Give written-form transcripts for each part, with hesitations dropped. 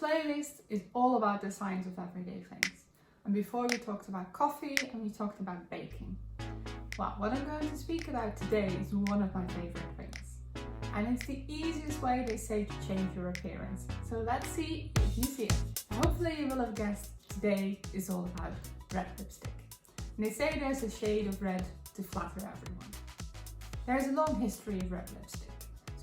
playlist is all about the science of everyday things. And before we talked about coffee and we talked about baking. Well, what I'm going to speak about today is one of my favorite things. And it's the easiest way they say to change your appearance. So let's see if you see it. Hopefully you will have guessed today is all about red lipstick. And they say there's a shade of red to flatter everyone. There's a long history of red lipstick.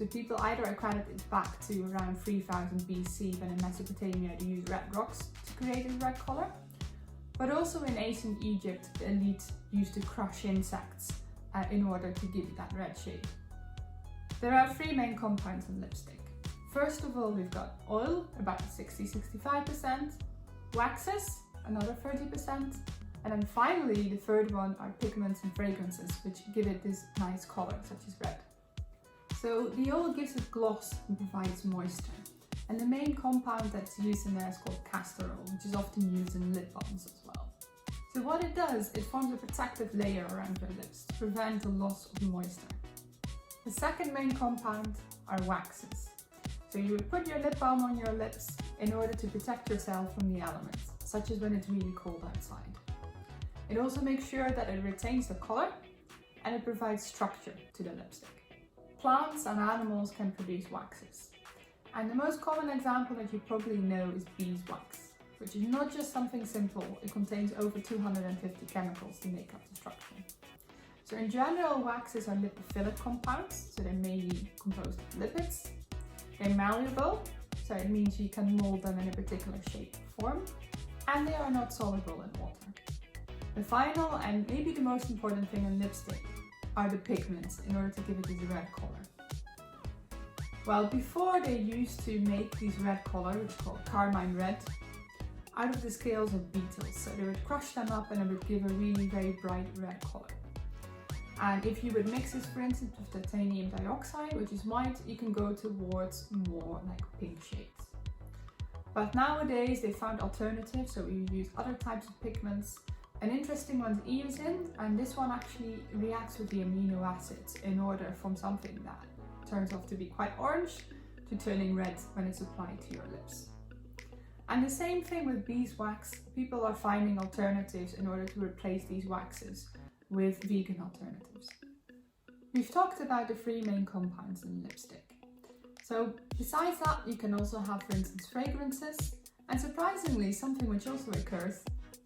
So people either accredit it back to around 3000 BC when in Mesopotamia they used red rocks to create a red colour. But also in ancient Egypt, the elite used to crush insects in order to give it that red shade. There are three main compounds in lipstick. First of all, we've got oil, about 60-65%, waxes, another 30%, and then finally the third one are pigments and fragrances, which give it this nice colour, such as red. So the oil gives it gloss and provides moisture. And the main compound that's used in there is called castor oil, which is often used in lip balms as well. So what it does, it forms a protective layer around your lips to prevent the loss of moisture. The second main compound are waxes. So you would put your lip balm on your lips in order to protect yourself from the elements, such as when it's really cold outside. It also makes sure that it retains the colour and it provides structure to the lipstick. Plants and animals can produce waxes. And the most common example that you probably know is beeswax, which is not just something simple, it contains over 250 chemicals to make up the structure. So in general, waxes are lipophilic compounds, so they're mainly composed of lipids. They're malleable, so it means you can mold them in a particular shape or form, and they are not soluble in water. The final and maybe the most important thing in lipstick are the pigments in order to give it this red colour. Well, before they used to make this red colour, which is called carmine red, out of the scales of beetles. So they would crush them up and it would give a really very bright red colour. And if you would mix this, for instance, with titanium dioxide, which is white, you can go towards more like pink shades. But nowadays they found alternatives, so we use other types of pigments. An interesting one is eosin, and this one actually reacts with the amino acids in order from something that turns off to be quite orange to turning red when it's applied to your lips. And the same thing with beeswax. People are finding alternatives in order to replace these waxes with vegan alternatives. We've talked about the three main compounds in lipstick. So besides that, you can also have, for instance, fragrances, and surprisingly something which also occurs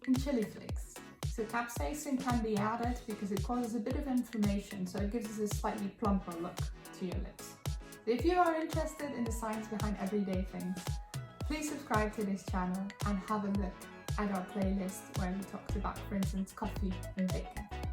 in chili flakes. So capsaicin can be added because it causes a bit of inflammation, so it gives us a slightly plumper look to your lips. So if you are interested in the science behind everyday things, please subscribe to this channel and have a look at our playlist where we talked about, for instance, coffee and baking.